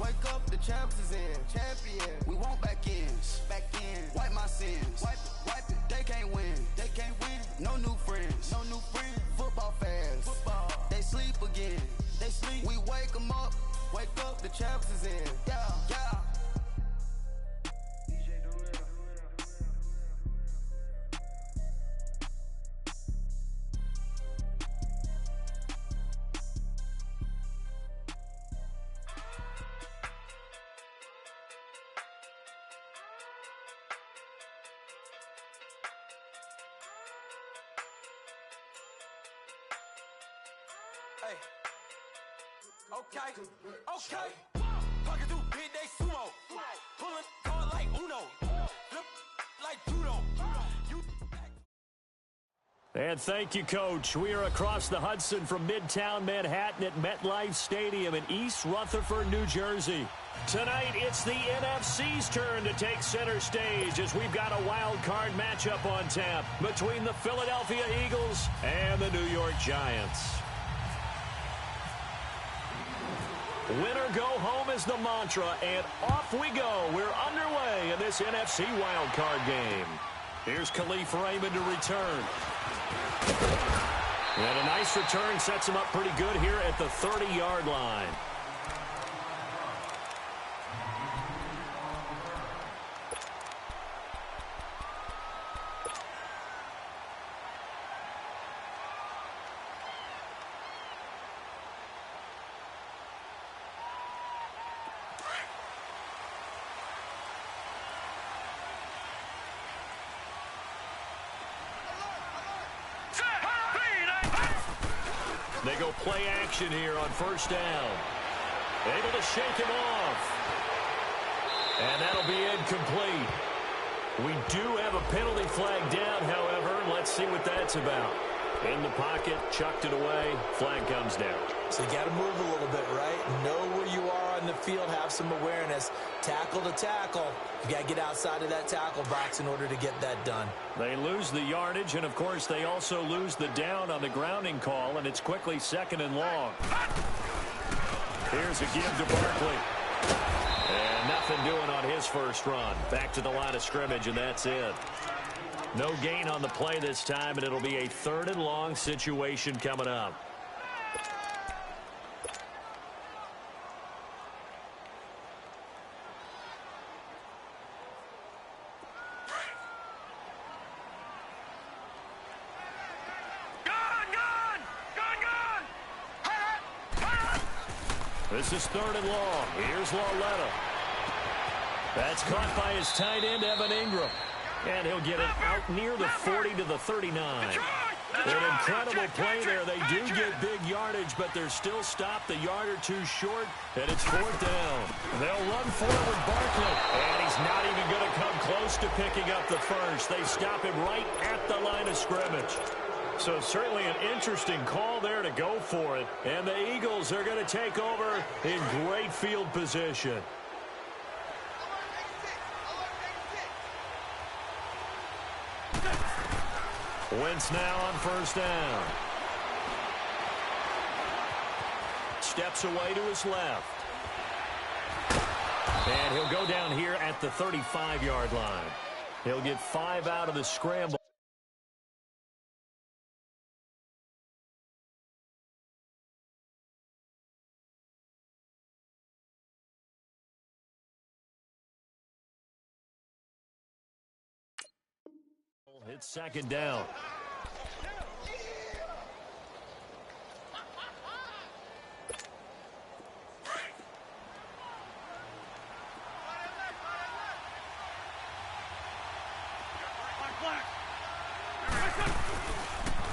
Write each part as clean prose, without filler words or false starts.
Wake up, the champs is in. Champion. We want back ends. Back in. Wipe my sins. Wipe it, wipe it. They can't win. They can't win. No new friends. No new friends. Football fans. Football. They sleep again. They sleep. We wake them up. Wake up, the champs is in. Yeah, yeah. Hey. Okay. Pocket through big day sumo. Pulling card like Uno. Flip like judo. And thank you, Coach. We are across the Hudson from Midtown Manhattan at MetLife Stadium in East Rutherford, New Jersey. Tonight, it's the NFC's turn to take center stage as we've got a wild card matchup on tap between the Philadelphia Eagles and the New York Giants. Winner go home is the mantra, and off we go. We're underway in this NFC wildcard game. Here's Khalif Raymond to return. And a nice return sets him up pretty good here at the 30-yard line. They go play action here on first down. Able to shake him off. And that'll be incomplete. We do have a penalty flag down, however. Let's see what that's about. In the pocket, chucked it away, flag comes down. So you got to move a little bit, right? Know where you are on the field, have some awareness. Tackle to tackle. You got to get outside of that tackle box in order to get that done. They lose the yardage, and of course they also lose the down on the grounding call, and it's quickly 2nd and long. Here's a give to Barkley. And nothing doing on his first run. Back to the line of scrimmage, and that's it. No gain on the play this time, and it'll be a 3rd and long situation coming up. This is 3rd and long. Here's Lauletta. That's caught by his tight end, Evan Ingram. And he'll get it out near the 40 to the 39. An incredible play there. They do get big yardage, but they're still stopped a yard or two short, and it's 4th down. They'll run forward Barkley, and he's not even going to come close to picking up the first. They stop him right at the line of scrimmage. So certainly an interesting call there to go for it, and the Eagles are going to take over in great field position. Wentz now on first down. Steps away to his left. And he'll go down here at the 35-yard line. He'll get 5 out of the scramble. It's 2nd down.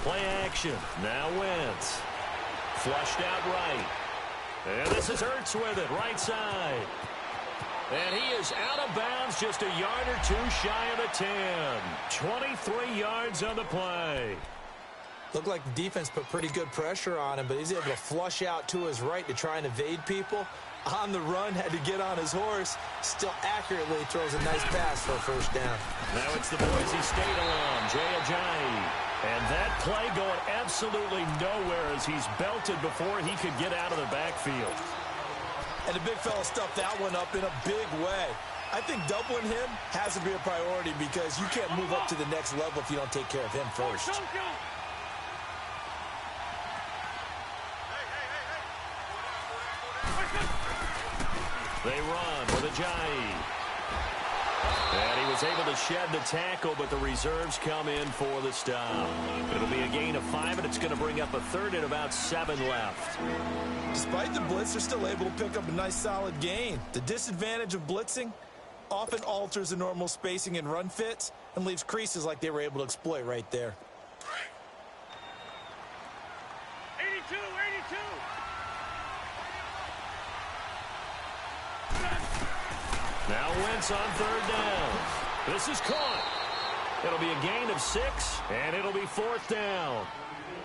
Play action. Now Wentz. Flushed out right. And this is Ertz with it, right side. And he is out of bounds, just a yard or two shy of the 10. 23 yards on the play. Looked like the defense put pretty good pressure on him, but he's able to flush out to his right to try and evade people. On the run, had to get on his horse. Still accurately throws a nice pass for a first down. Now it's the Boise State alum, Jay Ajayi. And that play going absolutely nowhere as he's belted before he could get out of the backfield. And the big fella stuffed that one up in a big way. I think doubling him has to be a priority because you can't move up to the next level if you don't take care of him first. They run with Ajayi. And he was able to shed the tackle, but the reserves come in for the stop. It'll be a gain of 5, and it's going to bring up a third and about 7 left. Despite the blitz, they're still able to pick up a nice solid gain. The disadvantage of blitzing often alters the normal spacing and run fits and leaves creases like they were able to exploit right there. 82. Now Wentz on third down. This is caught. It'll be a gain of 6, and it'll be 4th down.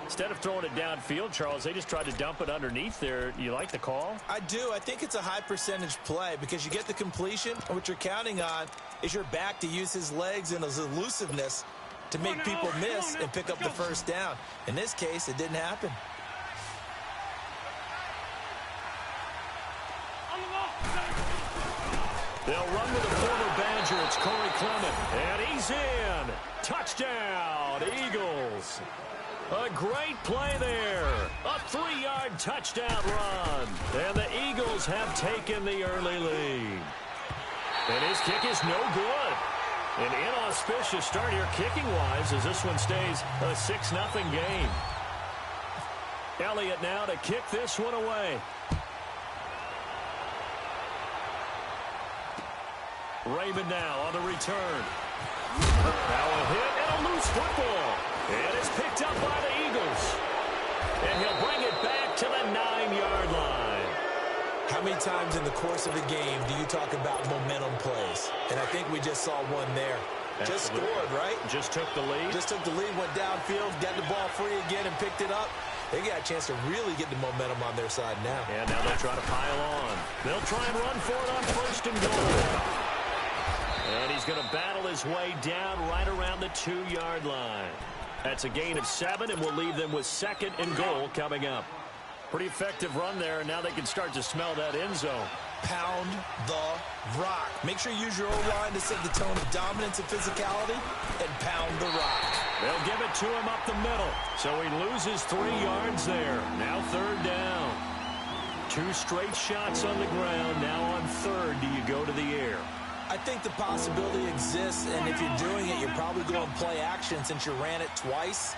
Instead of throwing it downfield, Charles, they just tried to dump it underneath there. You like the call? I do. I think it's a high percentage play because you get the completion, and what you're counting on is your back to use his legs and his elusiveness to make people miss and pick up the first down. In this case, it didn't happen. They'll run with the former Badger. It's Corey Clement. And he's in. Touchdown, Eagles. A great play there. A 3-yard touchdown run. And the Eagles have taken the early lead. And his kick is no good. An inauspicious start here kicking-wise as this one stays a 6-0 game. Elliott now to kick this one away. Raymond now on the return. Now a hit and a loose football. And it's picked up by the Eagles. And he'll bring it back to the 9-yard line. How many times in the course of a game do you talk about momentum plays? And I think we just saw one there. Just scored, right? Just took the lead. Just took the lead, went downfield, got the ball free again and picked it up. They got a chance to really get the momentum on their side now. And now they'll try to pile on. They'll try and run for it on 1st and goal. And he's going to battle his way down right around the 2-yard line. That's a gain of 7, and we'll leave them with 2nd and goal coming up. Pretty effective run there, and now they can start to smell that end zone. Pound the rock. Make sure you use your O-line to set the tone of dominance and physicality, and pound the rock. They'll give it to him up the middle. So he loses 3 yards there. Now 3rd down. 2 straight shots on the ground. Now on 3rd, do you go to the air? I think the possibility exists, and if you're doing it, you're probably going play action since you ran it twice.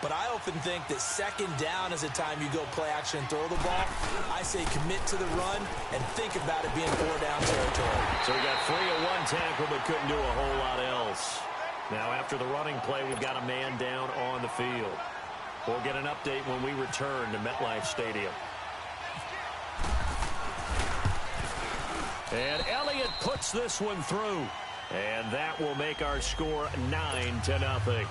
But I often think that 2nd down is the time you go play action and throw the ball. I say commit to the run and think about it being 4-down territory. So he got 3 at 1 tackle but couldn't do a whole lot else. Now after the running play, we've got a man down on the field. We'll get an update when we return to MetLife Stadium. And Elliott puts this one through. And that will make our score 9-0.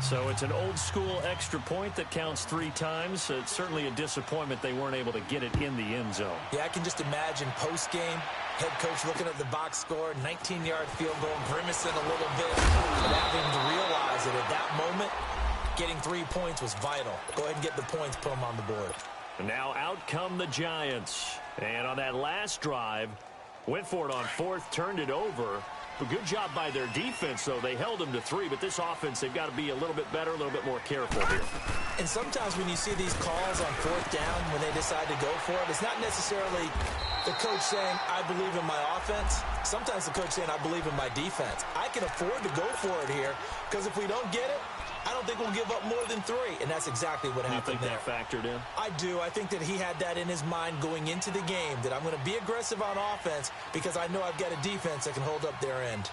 So it's an old-school extra point that counts 3 times. It's certainly a disappointment they weren't able to get it in the end zone. Yeah, I can just imagine post-game, head coach looking at the box score, 19-yard field goal, grimacing a little bit, but having to realize that at that moment, getting 3 points was vital. Go ahead and get the points, put them on the board. And now out come the Giants. And on that last drive, went for it on 4th, turned it over. A good job by their defense, though. They held them to 3, but this offense, they've got to be a little bit better, a little bit more careful here. And sometimes when you see these calls on 4th down, when they decide to go for it, it's not necessarily the coach saying, I believe in my offense. Sometimes the coach saying, I believe in my defense. I can afford to go for it here, because if we don't get it, I don't think we'll give up more than 3, and that's exactly what happened there. You think that factored in? I do. I think that he had that in his mind going into the game, that I'm going to be aggressive on offense because I know I've got a defense that can hold up their end.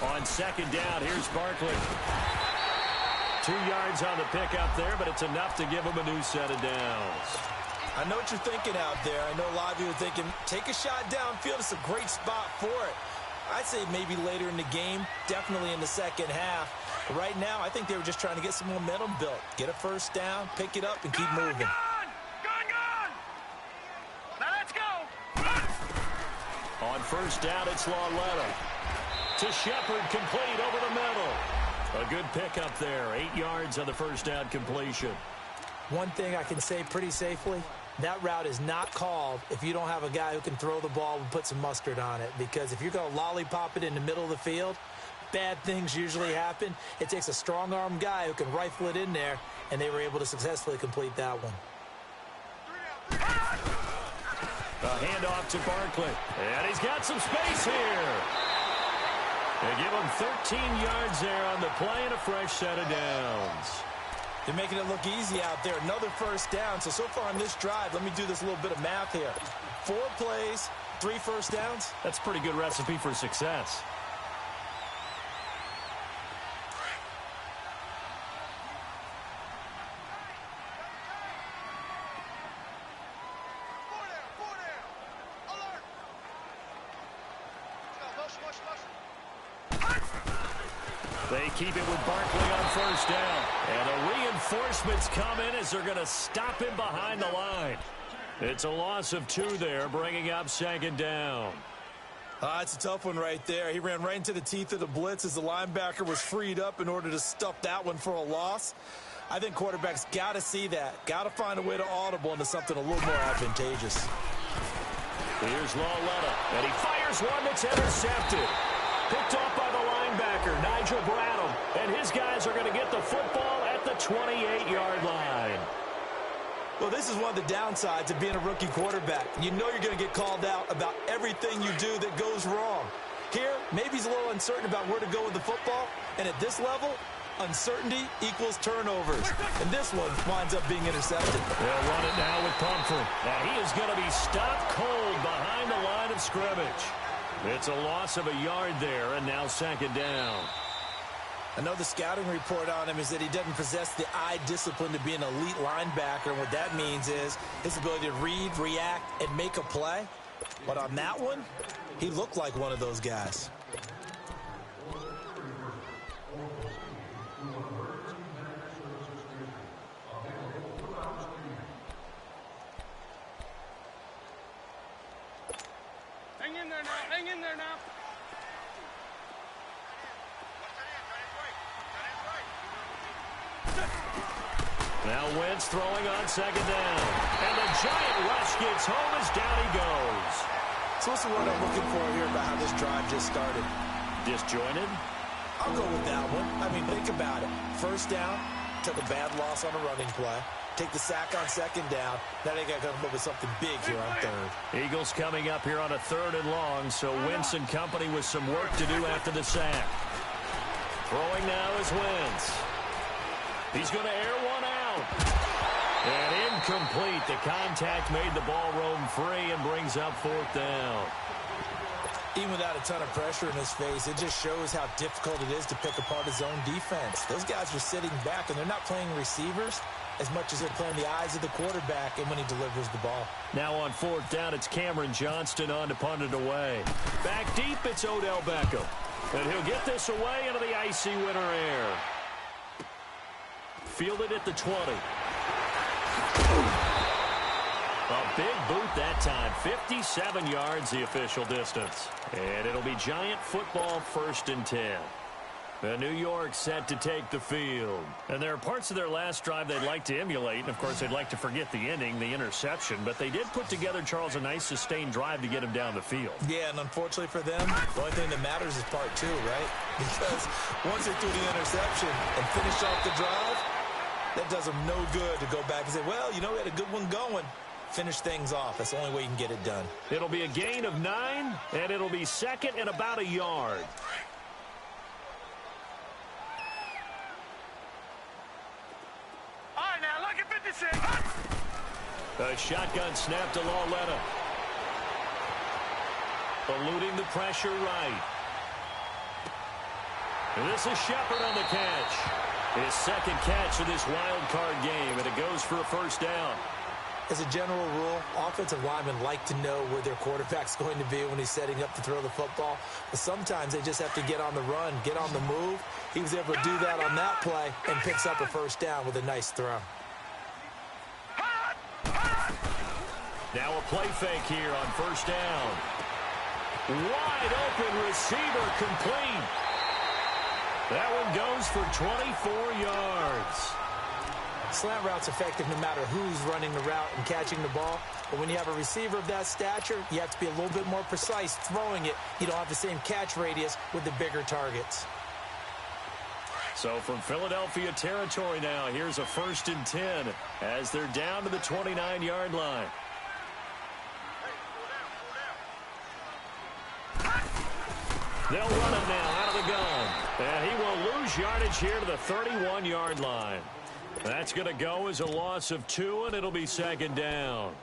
On 2nd down, here's Barkley. 2 yards on the pickup there, but it's enough to give him a new set of downs. I know what you're thinking out there. I know a lot of you are thinking, take a shot downfield. It's a great spot for it. I'd say maybe later in the game, definitely in the second half. But right now, I think they were just trying to get some momentum built. Get a 1st down, pick it up, and keep moving. Gone! Now let's go! On 1st down, it's Lauletta. To Shepard, complete over the middle. A good pickup there. 8 yards on the first down completion. One thing I can say pretty safely, that route is not called if you don't have a guy who can throw the ball and put some mustard on it. Because if you're going to lollipop it in the middle of the field, bad things usually happen. It takes a strong-arm guy who can rifle it in there, and they were able to successfully complete that one. A handoff to Barkley. And he's got some space here. They give him 13 yards there on the play and a fresh set of downs. They're making it look easy out there. Another first down. So far on this drive, let me do this little bit of math here. 4 plays, 3 first downs. That's a pretty good recipe for success. They keep it with Barkley on first down. And the reinforcements come in as they're going to stop him behind the line. It's a loss of 2 there, bringing up second down. It's a tough one right there. He ran right into the teeth of the blitz as the linebacker was freed up in order to stuff that one for a loss. I think quarterbacks got to see that. Got to find a way to audible into something a little more advantageous. Here's Lawletta, and he fires one that's intercepted. Picked off by the linebacker, Nigel Bradham. And his guys are going to get the football at the 28-yard line. Well, this is one of the downsides of being a rookie quarterback. You know you're going to get called out about everything you do that goes wrong. Here, maybe he's a little uncertain about where to go with the football. And at this level, uncertainty equals turnovers. And this one winds up being intercepted. They'll run it now with Pumphrey. And he is going to be stopped cold behind the line of scrimmage. It's a loss of a yard there, and now second down. I know the scouting report on him is that he doesn't possess the eye discipline to be an elite linebacker. And what that means is his ability to read, react, and make a play. But on that one, he looked like one of those guys. Hang in there now. Hang in there now. Now Wentz throwing on second down. And the giant rush gets home as down he goes. So what's the word I'm looking for here about how this drive just started? Disjointed? I'll go with that one. I mean, think about it. First down, took a bad loss on a running play. Take the sack on second down. Now they got to come up with something big here on third. Eagles coming up here on a 3rd and long, so Wentz and company with some work to do after the sack. Throwing now is Wentz. He's going to air one out. And incomplete. The contact made the ball roam free and brings up 4th down. Even without a ton of pressure in his face, it just shows how difficult it is to pick apart his own defense. Those guys are sitting back, and they're not playing receivers as much as they're playing the eyes of the quarterback and when he delivers the ball. Now on 4th down, it's Cameron Johnston on to punt it away. Back deep, it's Odell Beckham. And he'll get this away into the icy winter air. Fielded at the 20. A big boot that time. 57 yards the official distance. And it'll be Giant football 1st and 10. New York set to take the field. And there are parts of their last drive they'd like to emulate. And, of course, they'd like to forget the ending, the interception. But they did put together, Charles, a nice sustained drive to get him down the field. Yeah, and unfortunately for them, the only thing that matters is part 2, right? Because once they threw the interception and finished off the drive, that does them no good to go back and say, well, you know, we had a good one going. Finish things off. That's the only way you can get it done. It'll be a gain of 9, and it'll be 2nd and about a yard. All right, now, look at 56. A shotgun snap to Lawletta. Eluding the pressure right. And this is Shepard on the catch. His 2nd catch of this wild card game, and it goes for a 1st down. As a general rule, offensive linemen like to know where their quarterback's going to be when he's setting up to throw the football. But sometimes they just have to get on the run, get on the move. He was able to do that on that play and picks up a 1st down with a nice throw. Now a play fake here on 1st down. Wide open receiver complete. That one goes for 24 yards. Slant route's effective no matter who's running the route and catching the ball. But when you have a receiver of that stature, you have to be a little bit more precise throwing it. You don't have the same catch radius with the bigger targets. So from Philadelphia territory now, here's a 1st and 10 as they're down to the 29-yard line. They'll run it now out of the gun. And he will lose yardage here to the 31-yard line. That's going to go as a loss of 2, and it'll be 2nd down.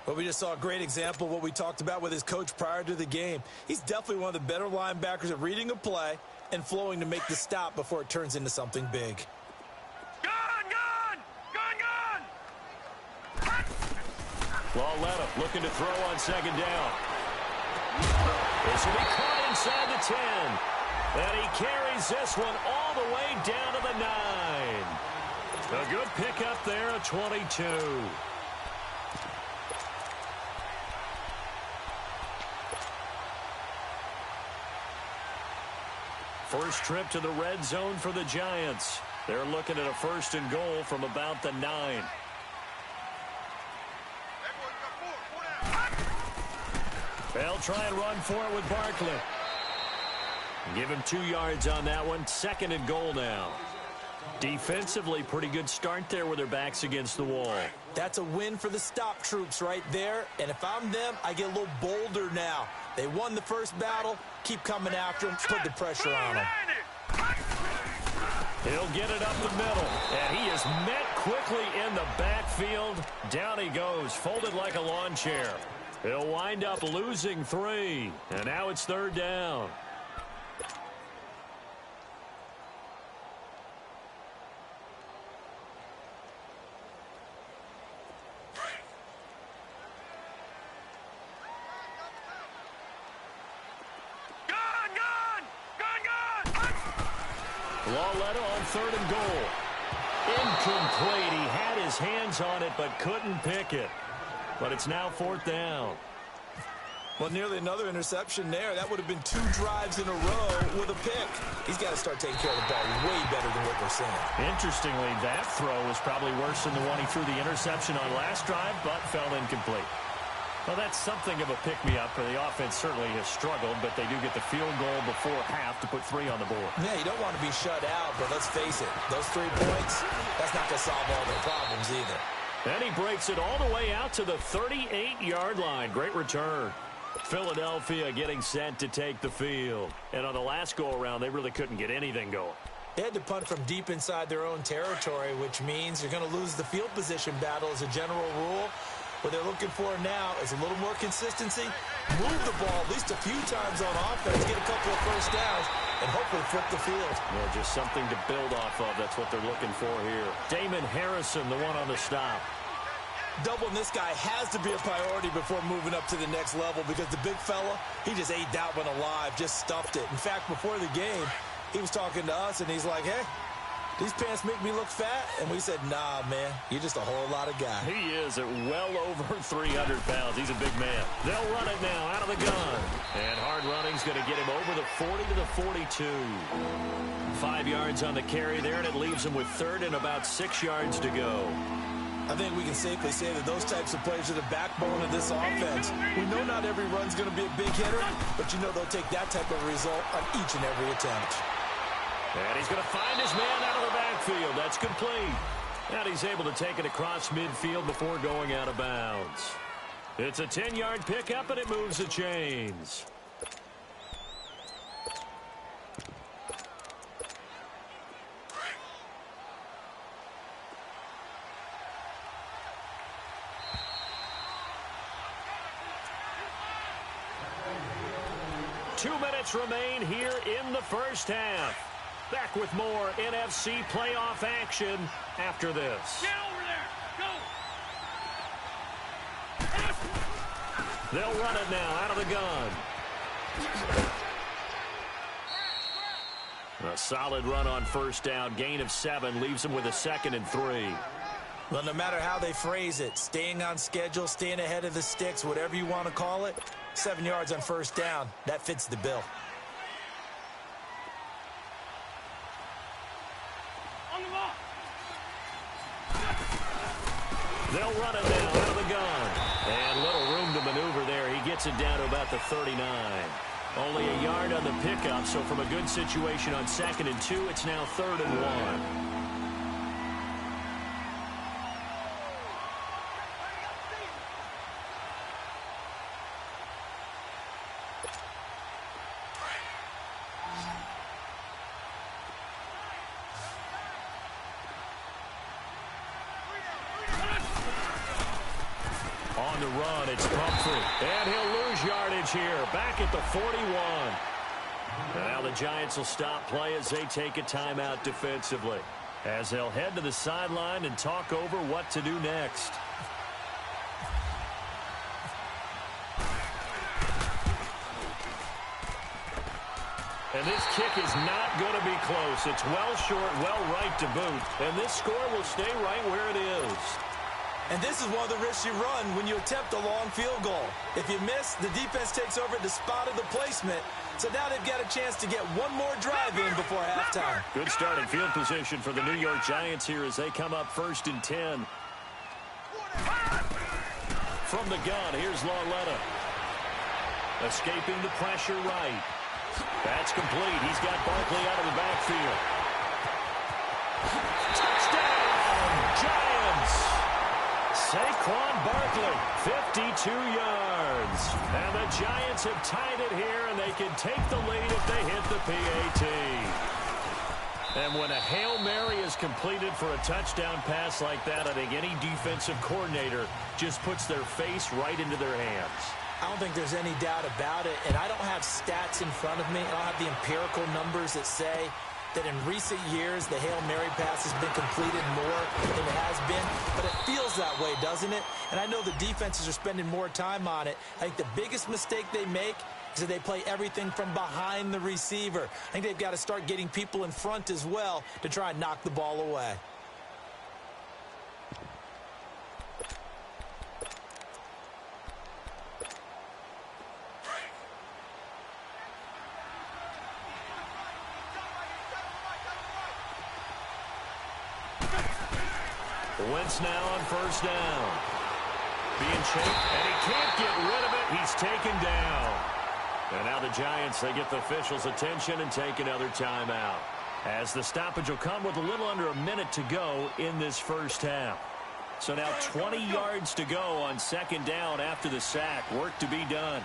Well, we just saw a great example of what we talked about with his coach prior to the game. He's definitely one of the better linebackers at reading a play and flowing to make the stop before it turns into something big. Lauletta looking to throw on 2nd down. This will be caught inside the 10. And he carries this one all the way down to the 9. A good pickup there at 22. First trip to the red zone for the Giants. They're looking at a 1st and goal from about the 9. They'll try and run for it with Barkley. Give him 2 yards on that one. 2nd and goal now. Defensively, pretty good start there with their backs against the wall. That's a win for the stop troops right there. And if I'm them, I get a little bolder now. They won the first battle. Keep coming after him. Put the pressure on him. He'll get it up the middle. And he is met quickly in the backfield. Down he goes, folded like a lawn chair. He'll wind up losing 3. And now it's 3rd down. Lauletta on 3rd and goal. Incomplete. He had his hands on it but couldn't pick it. But it's now 4th down. Well, nearly another interception there. That would have been 2 drives in a row with a pick. He's got to start taking care of the ball way better than what we're seeing. Interestingly, that throw was probably worse than the one he threw the interception on last drive, but fell incomplete. Well, that's something of a pick-me-up. The offense certainly has struggled, but they do get the field goal before half to put 3 on the board. Yeah, you don't want to be shut out, but let's face it. Those 3 points, that's not going to solve all their problems either. And he breaks it all the way out to the 38-yard line. Great return. Philadelphia getting set to take the field. And on the last go-around, they really couldn't get anything going. They had to punt from deep inside their own territory, which means you're going to lose the field position battle as a general rule. What they're looking for now is a little more consistency, move the ball at least a few times on offense, get a couple of first downs, and hopefully flip the field. Yeah, just something to build off of. That's what they're looking for here. Damon Harrison, the one on the stop. Doubling this guy has to be a priority before moving up to the next level because the big fella, he just ate that one alive, just stuffed it. In fact, before the game, he was talking to us, and he's like, hey, these pants make me look fat. And we said, nah, man, you're just a whole lot of guy. He is at well over 300 pounds. He's a big man. They'll run it now out of the gun. And hard running's going to get him over the 40 to the 42. 5 yards on the carry there, and it leaves him with 3rd and about 6 yards to go. I think we can safely say that those types of plays are the backbone of this offense. We know not every run's going to be a big hitter, but you know they'll take that type of result on each and every attempt. And he's going to find his man out of the backfield. That's complete. And he's able to take it across midfield before going out of bounds. It's a 10-yard pickup, and it moves the chains. Two minutes remain here in the first half. Back with more NFC playoff action after this. Get over there. Go. They'll run it now out of the gun. A solid run on first down. Gain of 7 leaves them with a 2nd and 3. Well, no matter how they phrase it, staying on schedule, staying ahead of the sticks, whatever you want to call it, 7 yards on first down, that fits the bill. They'll run it now out of the gun. And little room to maneuver there. He gets it down to about the 39. Only a yard on the pickup, so from a good situation on 2nd and 2, it's now 3rd and 1. On the run, it's Pumphrey. And he'll lose yardage here. Back at the 41. Now the Giants will stop play as they take a timeout defensively, as they'll head to the sideline and talk over what to do next. And this kick is not going to be close. It's well short, well right to boot. And this score will stay right where it is. And this is one of the risks you run when you attempt a long field goal. If you miss, the defense takes over at the spot of the placement. So now they've got a chance to get one more drive in before halftime. Good starting field position for the New York Giants here as they come up 1st and 10. From the gun, here's Lauletta. Escaping the pressure right. That's complete. He's got Barkley out of the backfield. Touchdown, Giants! Saquon Barkley, 52 yards. And the Giants have tied it here, and they can take the lead if they hit the PAT. And when a Hail Mary is completed for a touchdown pass like that, I think any defensive coordinator just puts their face right into their hands. I don't think there's any doubt about it, and I don't have stats in front of me. I don't have the empirical numbers that say that in recent years the Hail Mary pass has been completed more than it has been, but it feels that way, doesn't it? And I know the defenses are spending more time on it. I think the biggest mistake they make is that they play everything from behind the receiver. I think they've got to start getting people in front as well to try and knock the ball away. Wentz now on 1st down. Being chased, and he can't get rid of it. He's taken down. And now the Giants, they get the officials' attention and take another timeout, as the stoppage will come with a little under a minute to go in this first half. So now 20 yards to go on 2nd down after the sack. Work to be done.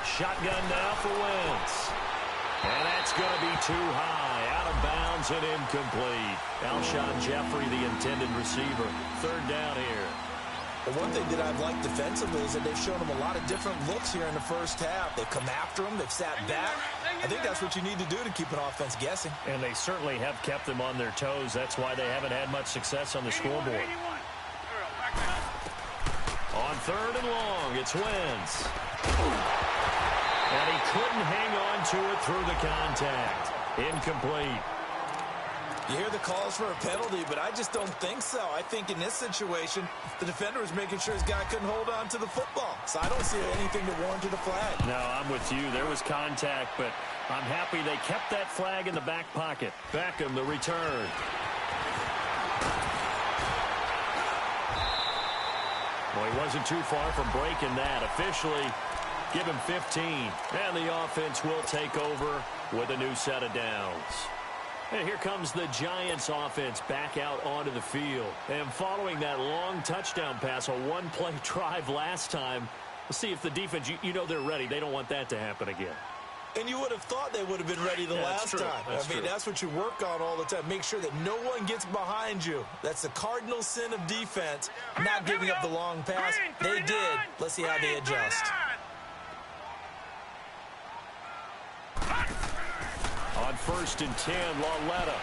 Shotgun now for Wentz. And that's going to be too high, out of bounds and incomplete. Alshon Jeffrey, the intended receiver. 3rd down here. The one thing that I've liked defensively is that they've shown them a lot of different looks here in the first half. They've come after them. They've sat back. I think that's what you need to do to keep an offense guessing. And they certainly have kept them on their toes. That's why they haven't had much success on the scoreboard. On 3rd and long, it's Wentz. And he couldn't hang on to it through the contact. Incomplete. You hear the calls for a penalty, but I just don't think so. I think in this situation, the defender was making sure his guy couldn't hold on to the football. So I don't see anything that warranted a flag. No, I'm with you. There was contact, but I'm happy they kept that flag in the back pocket. Beckham, the return. Well, he wasn't too far from breaking that. Officially, give him 15. And the offense will take over with a new set of downs. And here comes the Giants offense back out onto the field. And following that long touchdown pass, a one-play drive last time, we'll see if the defense, you know they're ready. They don't want that to happen again. And you would have thought they would have been ready the last time. I mean, that's what you work on all the time. Make sure that no one gets behind you. That's the cardinal sin of defense, not giving up the long pass. They did. Let's see how they adjust. On 1st and 10, Lauletta.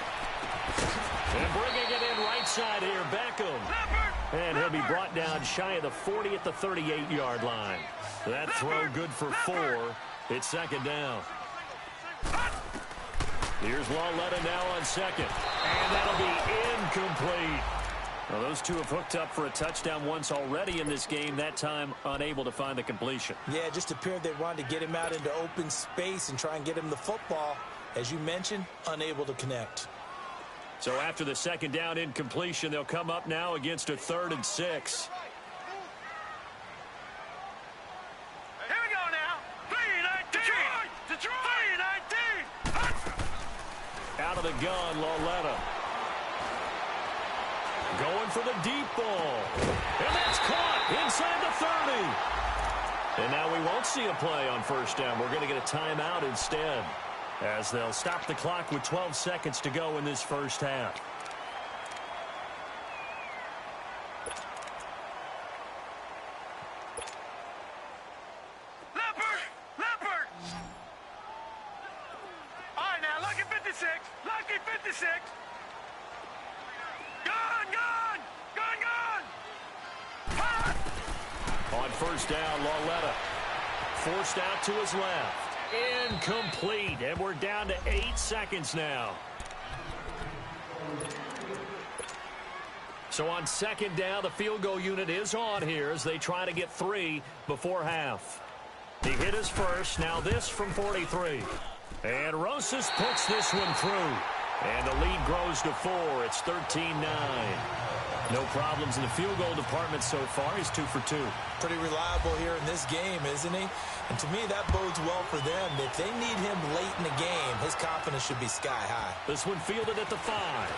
And bringing it in right side here, Beckham. And he'll be brought down shy of the 40 at the 38-yard line. That throw good for 4. It's 2nd down. Here's Lauletta now on 2nd. And that'll be incomplete. Well, those two have hooked up for a touchdown once already in this game, that time unable to find the completion. Yeah, it just appeared they wanted to get him out into open space and try and get him the football. As you mentioned, unable to connect. So after the second down incompletion, they'll come up now against a 3rd and 6. Here we go now. 3-19. Detroit. 3-19. Out of the gun, Loletta. Going for the deep ball. And that's caught inside the 30. And now we won't see a play on first down. We're going to get a timeout instead, as they'll stop the clock with 12 seconds to go in this first half. Leopard! All right, now, lucky 56. Lucky 56. Gun! On first down, Loletta forced out to his left. Incomplete, and we're down to 8 seconds now. So on second down, the field goal unit is on here as they try to get 3 before half. He hit his first, now this from 43. And Rosas puts this one through. And the lead grows to 4. It's 13-9. No problems in the field goal department so far. He's 2 for 2. Pretty reliable here in this game, isn't he? And to me, that bodes well for them. If they need him late in the game, his confidence should be sky high. This one fielded at the 5.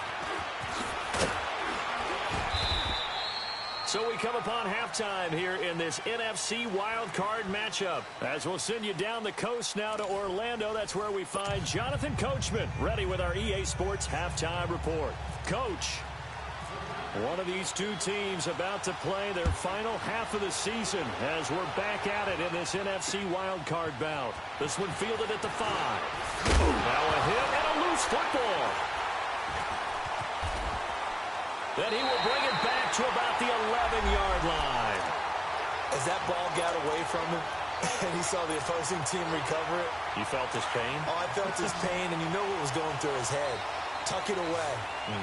So we come upon halftime here in this NFC wildcard matchup. As we'll send you down the coast now to Orlando. That's where we find Jonathan Coachman ready with our EA Sports halftime report. Coach, one of these two teams about to play their final half of the season as we're back at it in this NFC wildcard bout. This one fielded at the 5. Now a hit and a loose football. Then he will bring it back to about the 11-yard line. As that ball got away from him and he saw the opposing team recover it. You felt his pain? Oh, I felt his pain, and you know what was going through his head. Tuck it away.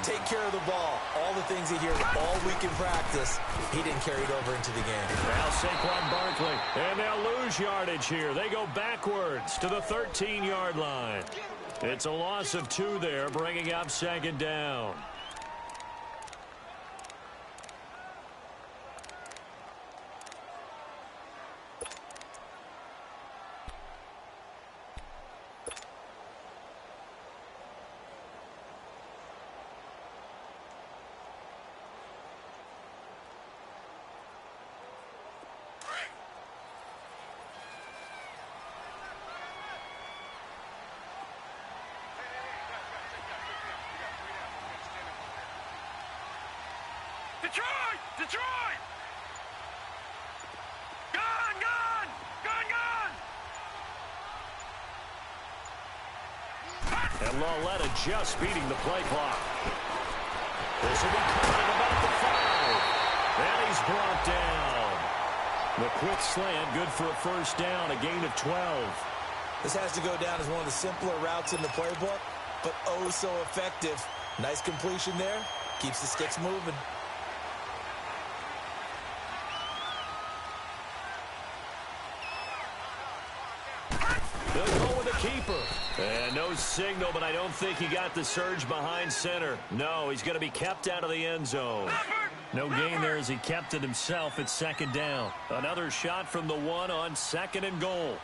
Take care of the ball. All the things he hears all week in practice, he didn't carry it over into the game. Now Saquon Barkley, and they'll lose yardage here. They go backwards to the 13-yard line. It's a loss of 2 there, bringing up second down. Detroit! Gun! And Loletta just beating the play clock. This will be caught at about the 5. And he's brought down. The quick slant, good for a first down, a gain of 12. This has to go down as one of the simpler routes in the playbook, but oh so effective. Nice completion there. Keeps the sticks moving. They'll go with the keeper. And no signal, but I don't think he got the surge behind center. No, he's going to be kept out of the end zone. No gain there as he kept it himself at second down. Another shot from the 1 on 2nd and goal.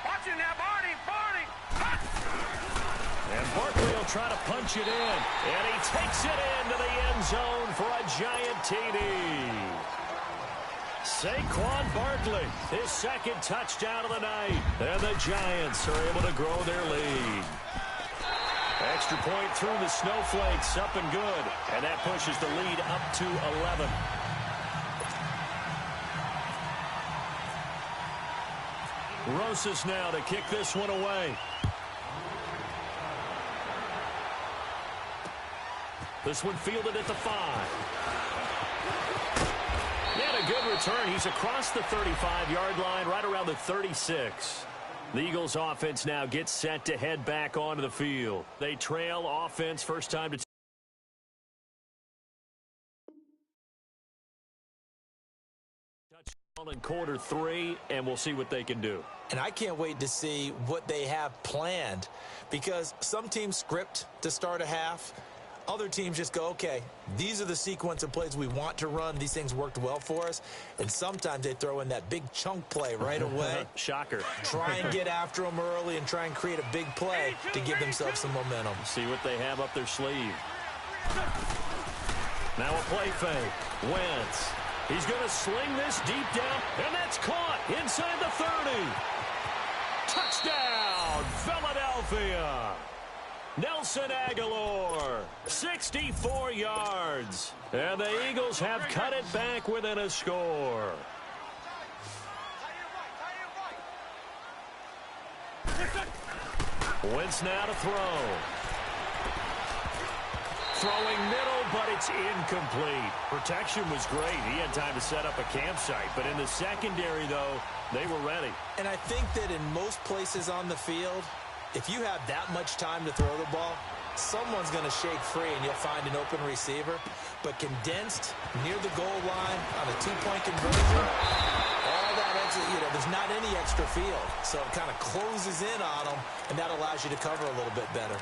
Watch it now, Barney! And Barkley will try to punch it in. And he takes it into the end zone for a giant TD. Saquon Barkley, his 2nd touchdown of the night. And the Giants are able to grow their lead. Extra point through the snowflakes, up and good. And that pushes the lead up to 11. Rosas now to kick this one away. This one fielded at the 5. And a good return. He's across the 35-yard line, right around the 36. The Eagles offense now gets set to head back onto the field. They trail offense first time to touch. In quarter 3, and we'll see what they can do. And I can't wait to see what they have planned, because some teams script to start a half. Other teams just go, okay, these are the sequence of plays we want to run. These things worked well for us. And sometimes they throw in that big chunk play right away. Shocker. Try and get after them early and try and create a big play to give themselves some momentum. See what they have up their sleeve. Now a play fake. Wentz. He's going to sling this deep down, and that's caught inside the 30. Touchdown, Philadelphia. Nelson Aguilar, 64 yards. And the Eagles have cut it back within a score. Wentz now to throw. Throwing middle, but it's incomplete. Protection was great. He had time to set up a campsite. But in the secondary, though, they were ready. And I think that in most places on the field, if you have that much time to throw the ball, someone's going to shake free and you'll find an open receiver. But condensed near the goal line on a two-point conversion, all that extra, there's not any extra field. So it kind of closes in on them, and that allows you to cover a little bit better.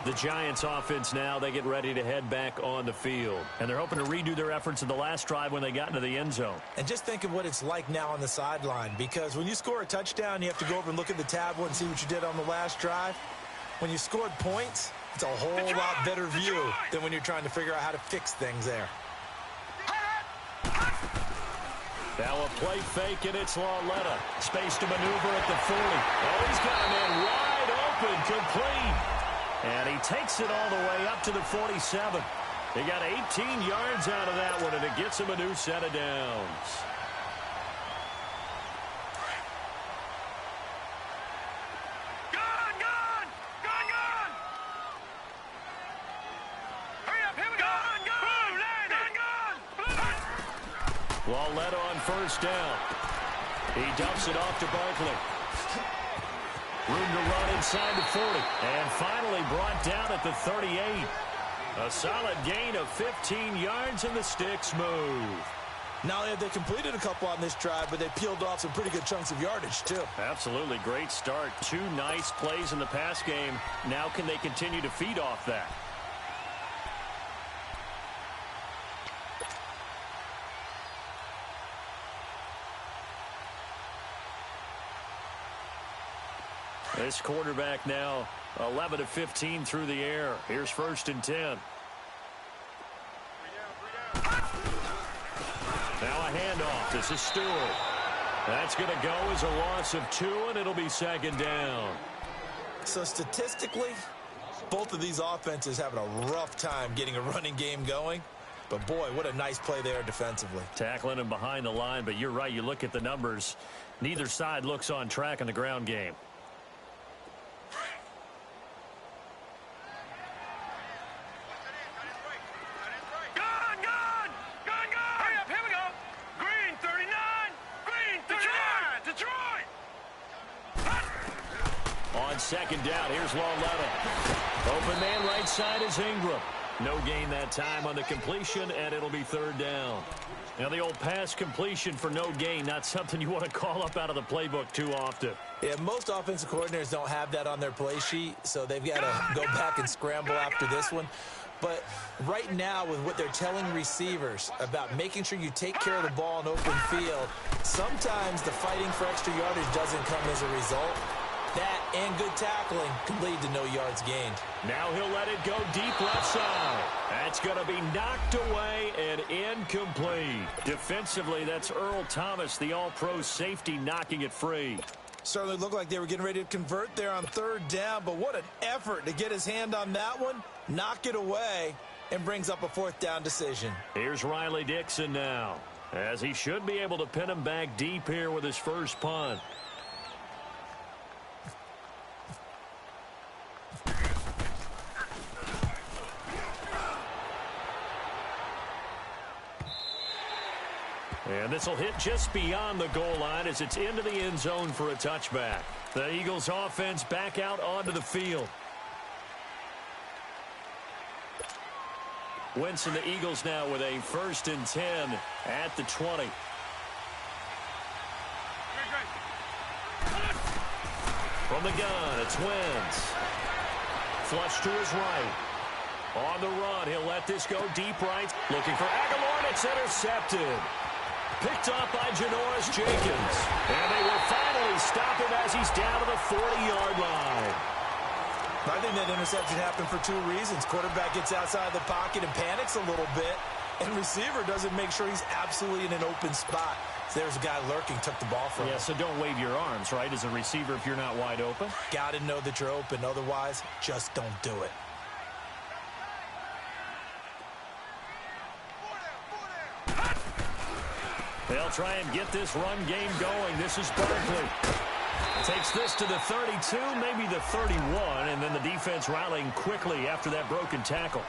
The Giants offense now, they get ready to head back on the field. And they're hoping to redo their efforts in the last drive when they got into the end zone. And just think of what it's like now on the sideline, because when you score a touchdown, you have to go over and look at the tablet and see what you did on the last drive. When you scored points, it's a whole lot better view than when you're trying to figure out how to fix things there. Now a play fake, and it's Lauletta. Space to maneuver at the 40. Oh, he's got a man wide open, complete. And he takes it all the way up to the 47. He got 18 yards out of that one, and it gets him a new set of downs. Gone! Hurry up, here we go! Gone! Lauletta on first down. He dumps it off to Barkley. Room to run inside the 40. And finally brought down at the 38. A solid gain of 15 yards, and the sticks move. Not only have they completed a couple on this drive, but they peeled off some pretty good chunks of yardage, too. Absolutely great start. 2 nice plays in the pass game. Now can they continue to feed off that? This quarterback now 11 of 15 through the air. Here's 1st and 10. Now a handoff. This is Stewart. That's going to go as a loss of 2, and it'll be 2nd down. So statistically, both of these offenses having a rough time getting a running game going. But, boy, what a nice play there defensively. Tackling him behind the line, but you're right. You look at the numbers. Neither side looks on track in the ground game. Second down. Here's Lauletta. Open man right side is Ingram. No gain that time on the completion, and it'll be 3rd down. Now the old pass completion for no gain, not something you want to call up out of the playbook too often. Yeah, most offensive coordinators don't have that on their play sheet, so they've got to go back and scramble after this one. But right now, with what they're telling receivers about making sure you take care of the ball in open field, sometimes the fighting for extra yardage doesn't come as a result. That and good tackling can lead to no yards gained. Now he'll let it go deep left side. That's going to be knocked away and incomplete. Defensively, that's Earl Thomas, the all-pro safety, knocking it free. Certainly looked like they were getting ready to convert there on 3rd down, but what an effort to get his hand on that one, knock it away, and brings up a 4th down decision. Here's Riley Dixon now, as he should be able to pin him back deep here with his first punt. And this will hit just beyond the goal line as it's into the end zone for a touchback. The Eagles offense back out onto the field. Wentz and the Eagles now with a 1st and 10 at the 20. From the gun, it's Wentz. Flush to his right. On the run, he'll let this go deep right. Looking for Aguilar, and it's intercepted. Picked up by Janoris Jenkins. And they will finally stop him as he's down to the 40-yard line. I think that interception happened for two reasons. Quarterback gets outside the pocket and panics a little bit, and receiver doesn't make sure he's absolutely in an open spot. So there's a guy lurking, took the ball from him. Yeah, so don't wave your arms, right, as a receiver if you're not wide open. Got to know that you're open. Otherwise, just don't do it. They'll try and get this run game going. This is Barkley. Takes this to the 32, maybe the 31, and then the defense rallying quickly after that broken tackle.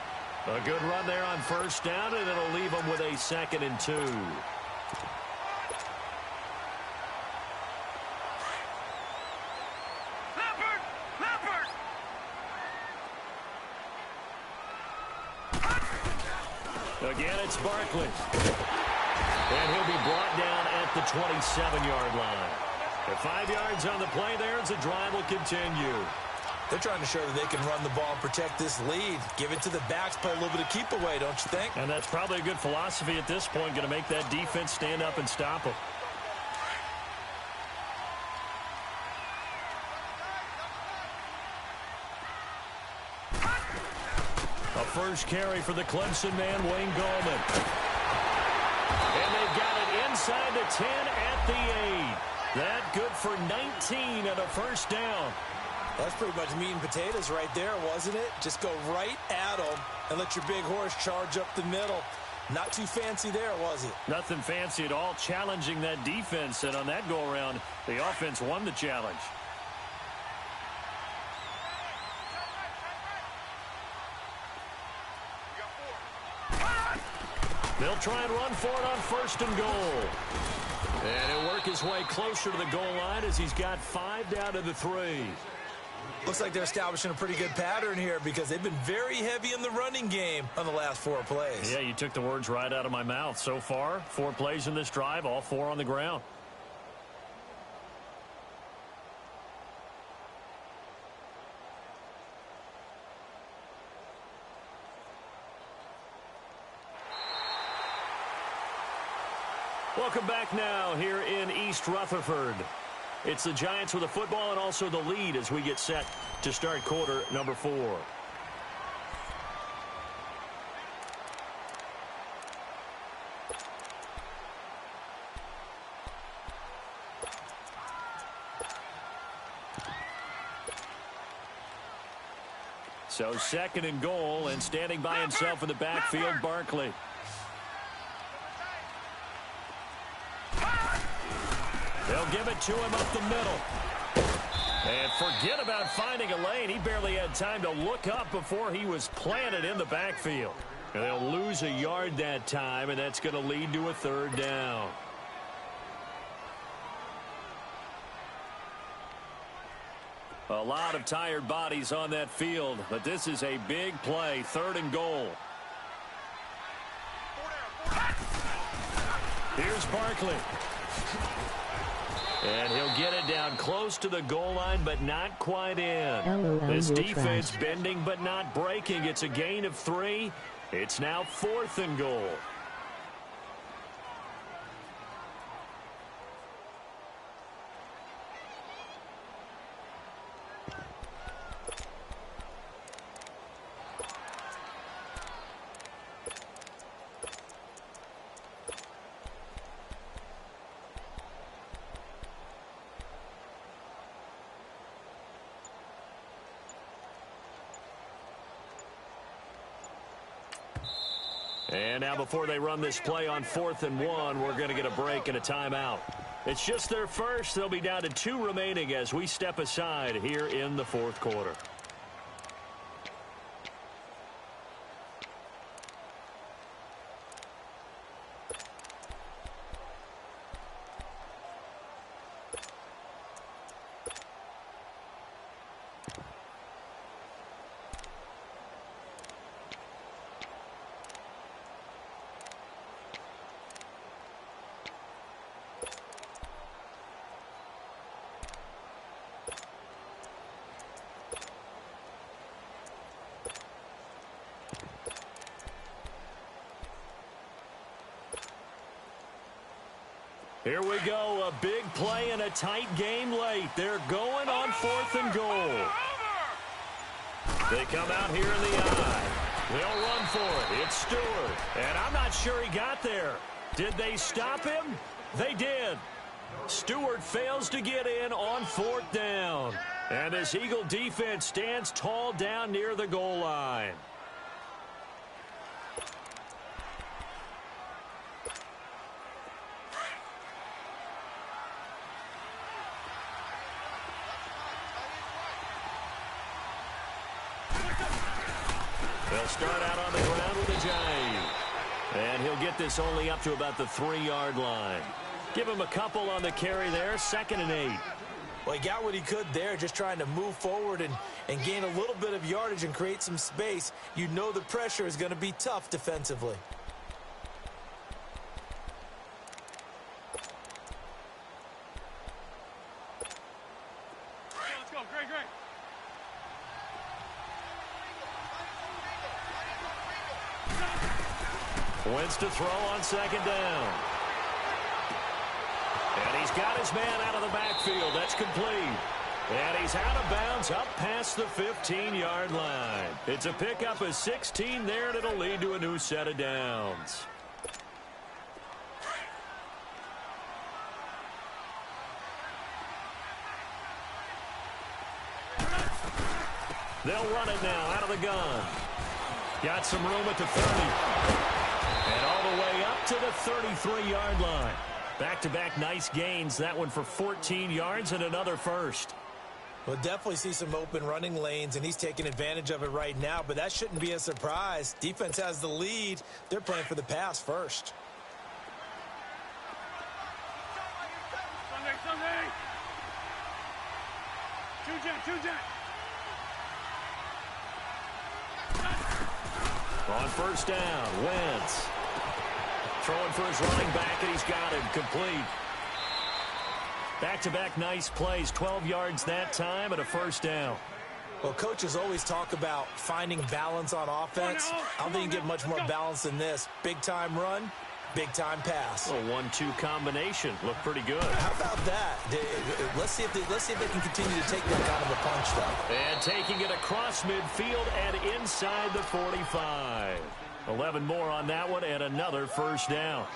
A good run there on first down, and it'll leave them with a 2nd and 2. Again, it's Barkley. And he'll be brought down at the 27-yard line. At 5 yards on the play there as the drive will continue. They're trying to show that they can run the ball and protect this lead. Give it to the backs, play a little bit of keep away, don't you think? And that's probably a good philosophy at this point, going to make that defense stand up and stop them. A first carry for the Clemson man, Wayne Gallman. And they've got it inside the 10 at the 8. That good for 19 and a first down. That's pretty much meat and potatoes right there, wasn't it? Just go right at them and let your big horse charge up the middle. Not too fancy there, was it? Nothing fancy at all, challenging that defense. And on that go-around, the offense won the challenge. They'll try and run for it on 1st and goal. And he'll work his way closer to the goal line as he's got 5 down to the 3. Looks like they're establishing a pretty good pattern here because they've been very heavy in the running game on the last 4 plays. Yeah, you took the words right out of my mouth. So far, 4 plays in this drive, all 4 on the ground. Welcome back now here in East Rutherford. It's the Giants with the football and also the lead as we get set to start quarter number 4. So 2nd and goal, and standing by himself in the backfield, Barkley. They'll give it to him up the middle. And forget about finding a lane. He barely had time to look up before he was planted in the backfield. And they'll lose a yard that time, and that's going to lead to a 3rd down. A lot of tired bodies on that field, but this is a big play, 3rd and goal. Here's Barkley. And he'll get it down close to the goal line, but not quite in. This defense bending but not breaking. It's a gain of 3. It's now 4th and goal. And now before they run this play on 4th and 1, we're going to get a break and a timeout. It's just their first. They'll be down to 2 remaining as we step aside here in the 4th quarter. Here we go, a big play and a tight game late. They're going on 4th and goal. They come out here in the eye. They'll run for it. It's Stewart. And I'm not sure he got there. Did they stop him? They did. Stewart fails to get in on 4th down. And this Eagle defense stands tall down near the goal line. They'll start out on the ground with a jive. And he'll get this only up to about the 3-yard line. Give him a couple on the carry there, 2nd and 8. Well, he got what he could there, just trying to move forward and gain a little bit of yardage and create some space. You know the pressure is going to be tough defensively. Let's go. Great. Wins to throw on 2nd down. And he's got his man out of the backfield. That's complete. And he's out of bounds up past the 15-yard line. It's a pickup of 16 there, and it'll lead to a new set of downs. They'll run it now out of the gun. Got some room at the 30. And all the way up to the 33-yard line. Back-to-back nice gains. That one for 14 yards and another first. We'll definitely see some open running lanes, and he's taking advantage of it right now, but that shouldn't be a surprise. Defense has the lead. They're playing for the pass first. Sunday. Two jet. On 1st down, Wentz. Throwing for his running back, and he's got him complete. Back-to-back nice plays, 12 yards that time and a 1st down. Well, coaches always talk about finding balance on offense. I don't think you can get much more balance than this. Big-time run, big-time pass. A 1-2 combination. Looked pretty good. How about that? Let's see if they can continue to take that kind of a punch, though. And taking it across midfield and inside the 45. 11 more on that one and another 1st down.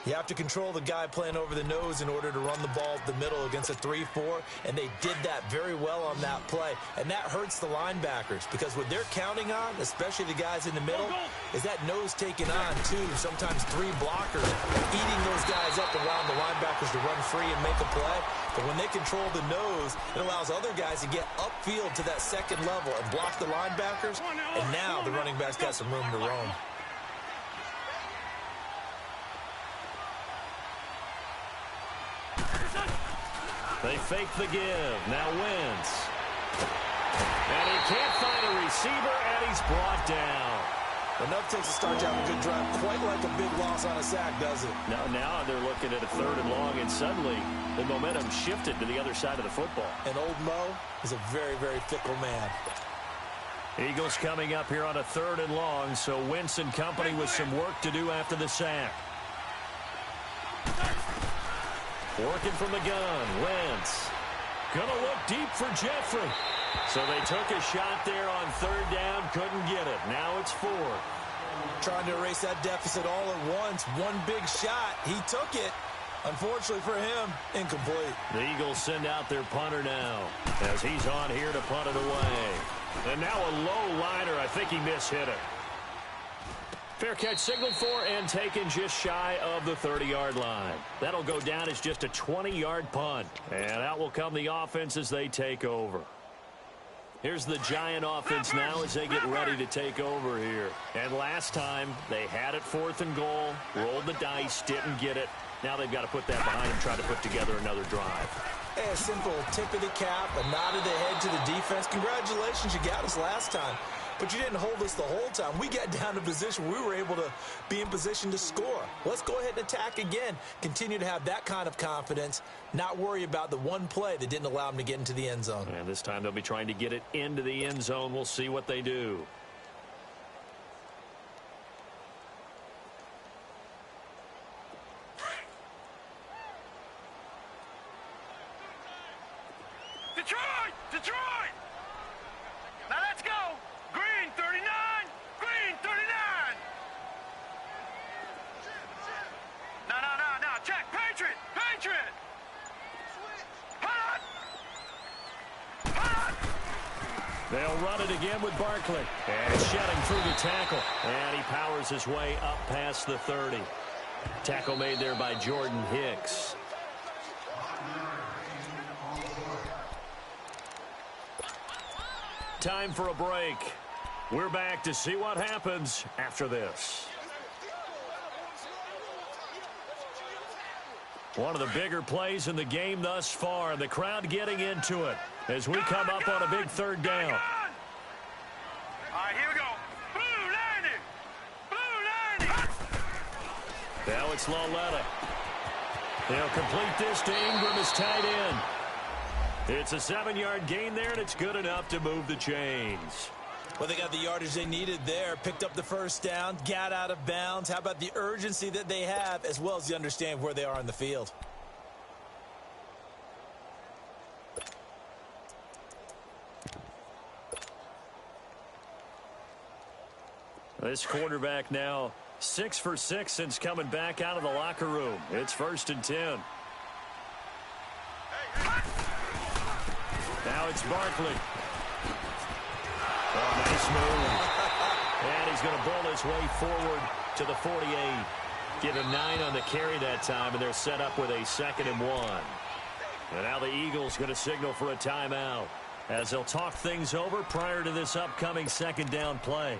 You have to control the guy playing over the nose in order to run the ball up the middle against a 3-4, and they did that very well on that play. And that hurts the linebackers because what they're counting on, especially the guys in the middle, is that nose taking on 2, sometimes 3 blockers, eating those guys up and allowing the linebackers to run free and make a play. But when they control the nose, it allows other guys to get upfield to that 2nd level and block the linebackers, and now the running back's got some room to roam. They fake the give. Now Wentz. And he can't find a receiver, and he's brought down. Enough takes to start to have a good drive. Quite like a big loss on a sack, does it? Now they're looking at a 3rd and long, and suddenly the momentum shifted to the other side of the football. And old Mo is a very, very fickle man. Eagles coming up here on a 3rd and long, so Wentz and company with some work to do after the sack. Working from the gun, Wentz. Gonna look deep for Jeffrey. So they took a shot there on 3rd down, couldn't get it. Now it's 4. Trying to erase that deficit all at once. One big shot. He took it. Unfortunately for him, incomplete. The Eagles send out their punter now as he's on here to punt it away. And now a low liner. I think he mishit it. Fair catch signaled for and taken just shy of the 30-yard line. That'll go down as just a 20-yard punt. And out will come the offense as they take over. Here's the Giant offense now as they get ready to take over here. And last time, they had it 4th and goal, rolled the dice, didn't get it. Now they've got to put that behind them, try to put together another drive. Hey, a simple tip of the cap, a nod of the head to the defense. Congratulations, you got us last time. But you didn't hold us the whole time. We got down to position. We were able to be in position to score. Let's go ahead and attack again. Continue to have that kind of confidence. Not worry about the one play that didn't allow them to get into the end zone. And this time they'll be trying to get it into the end zone. We'll see what they do. Detroit! Detroit! Now let's go! Green 39! Green 39! No, check! Patriot! Patriot! Hot! Hot! They'll run it again with Barkley. And shedding through the tackle. And he powers his way up past the 30. Tackle made there by Jordan Hicks. Time for a break. We're back to see what happens after this. One of the bigger plays in the game thus far. The crowd getting into it as we come up on a big third down. All right, here we go. Blue 90! Blue 90! Now it's Laletta. They'll complete this to Ingram as tight end. It's a 7-yard gain there, and it's good enough to move the chains. Well, they got the yardage they needed there, picked up the first down, got out of bounds. How about the urgency that they have, as well as the understand where they are on the field? This quarterback now 6 for 6 since coming back out of the locker room. It's 1st and 10. Now it's Barkley. Oh, nice move. And he's going to bowl his way forward to the 48. Give him 9 on the carry that time, and they're set up with a 2nd and 1. And now the Eagles going to signal for a timeout as they'll talk things over prior to this upcoming 2nd down play.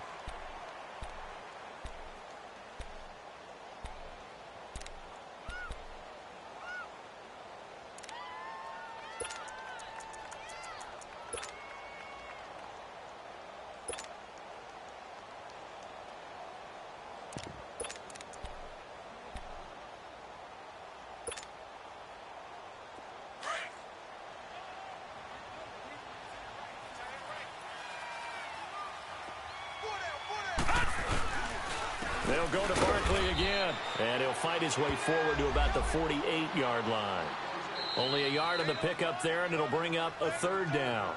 They'll go to Barkley again, and he'll fight his way forward to about the 48-yard line. Only a yard on the pickup there, and it'll bring up a 3rd down.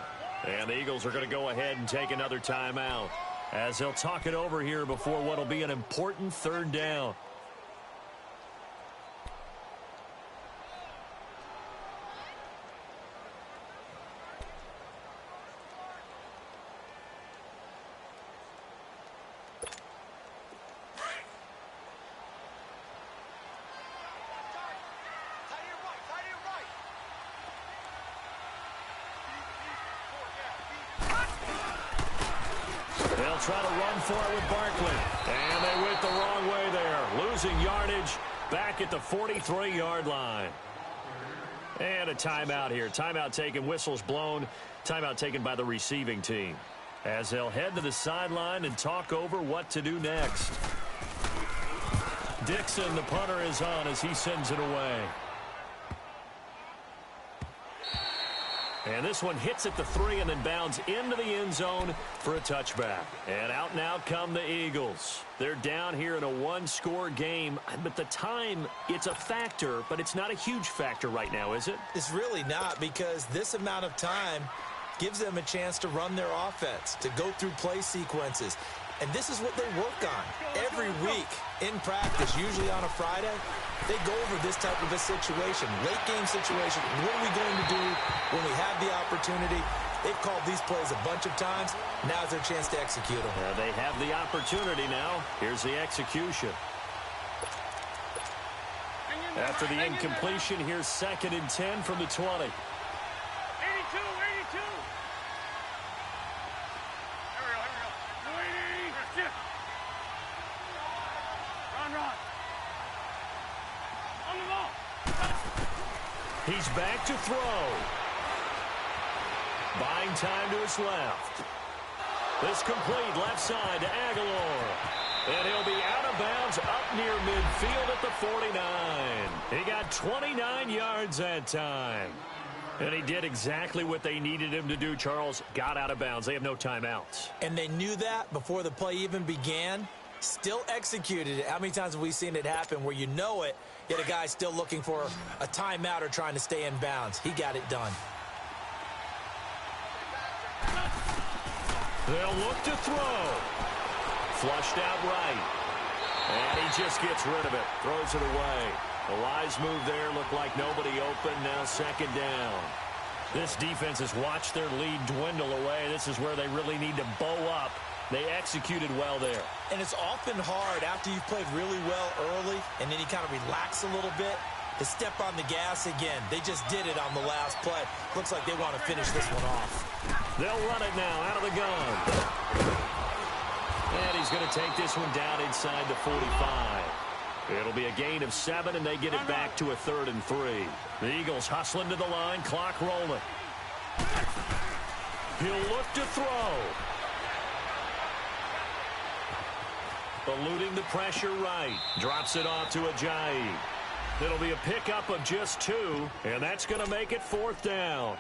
And the Eagles are going to go ahead and take another timeout as they'll talk it over here before what will be an important 3rd down. They'll try to run for it with Barkley. And they went the wrong way there. Losing yardage back at the 43-yard line. And a timeout here. Timeout taken, whistles blown. Timeout taken by the receiving team. As they'll head to the sideline and talk over what to do next. Dixon, the punter, is on as he sends it away. And this one hits at the 3 and then bounds into the end zone for a touchback. And out and out come the Eagles. They're down here in a 1-score game. But the time, it's a factor, but it's not a huge factor right now, is it? It's really not, because this amount of time gives them a chance to run their offense, to go through play sequences. And this is what they work on every week in practice, usually on a Friday. They go over this type of a situation, late game situation. What are we going to do when we have the opportunity? They've called these plays a bunch of times. Now's their chance to execute them. They have the opportunity now. Here's the execution. After the incompletion, here's 2nd and 10 from the 20. 82, 82. Run. On the ball. He's back to throw. Buying time to his left. This complete left side to Aguilar. And he'll be out of bounds up near midfield at the 49. He got 29 yards that time. And he did exactly what they needed him to do, Charles. Got out of bounds. They have no timeouts. And they knew that before the play even began. Still executed it. How many times have we seen it happen where you know it, yet a guy's still looking for a timeout or trying to stay in bounds? He got it done. They'll look to throw. Flushed out right. And he just gets rid of it. Throws it away. A wise move there. Looked like nobody open. Now second down. This defense has watched their lead dwindle away. This is where they really need to bow up. They executed well there. And it's often hard after you've played really well early and then you kind of relax a little bit to step on the gas again. They just did it on the last play. Looks like they want to finish this one off. They'll run it now out of the gun. And he's going to take this one down inside the 45. It'll be a gain of 7, and they get it back to a 3rd and 3. The Eagles hustling to the line, clock rolling. He'll look to throw. Eluding the pressure right. Drops it off to Ajayi. It'll be a pickup of just 2, and that's going to make it 4th down.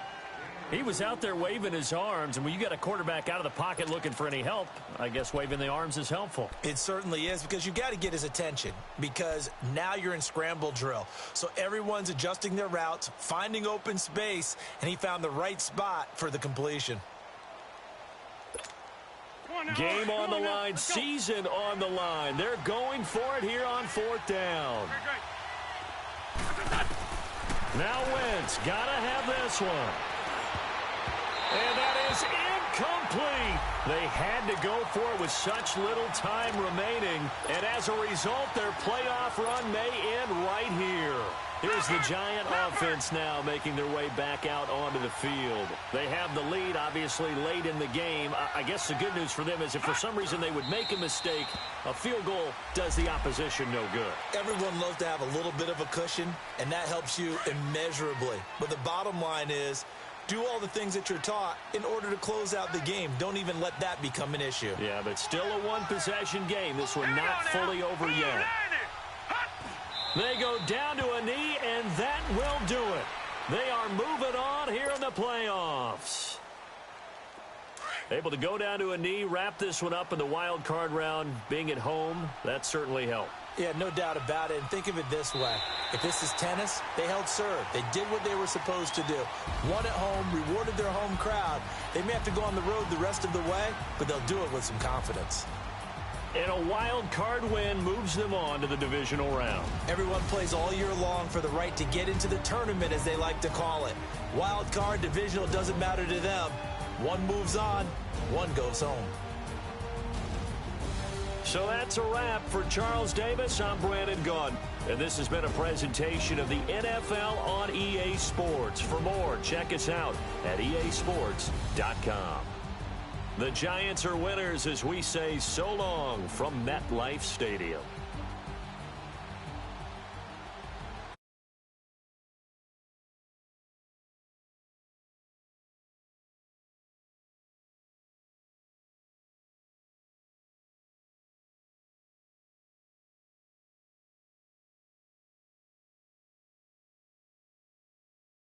He was out there waving his arms, and when you got a quarterback out of the pocket looking for any help, I guess waving the arms is helpful. It certainly is, because you've got to get his attention, because now you're in scramble drill. So everyone's adjusting their routes, finding open space, and he found the right spot for the completion. Game on the line, season on the line. They're going for it here on 4th down. Now Wentz, gotta have this one. And that is incomplete. They had to go for it with such little time remaining. And as a result, their playoff run may end right here. Here's the Giant offense now making their way back out onto the field. They have the lead, obviously, late in the game. I guess the good news for them is if for some reason they would make a mistake, a field goal does the opposition no good. Everyone loves to have a little bit of a cushion, and that helps you immeasurably. But the bottom line is, do all the things that you're taught in order to close out the game. Don't even let that become an issue. Yeah, but still a one-possession game. This one not fully over yet. They go down to a knee, and that will do it. They are moving on here in the playoffs. Able to go down to a knee, wrap this one up in the wild card round. Being at home, that certainly helped. Yeah, no doubt about it. And think of it this way. If this is tennis, they held serve. They did what they were supposed to do. Won at home, rewarded their home crowd. They may have to go on the road the rest of the way, but they'll do it with some confidence. And a wild card win moves them on to the divisional round. Everyone plays all year long for the right to get into the tournament, as they like to call it. Wild card, divisional, doesn't matter to them. One moves on, one goes home. So that's a wrap for Charles Davis. I'm Brandon Gunn. And this has been a presentation of the NFL on EA Sports. For more, check us out at easports.com. The Giants are winners as we say so long from MetLife Stadium.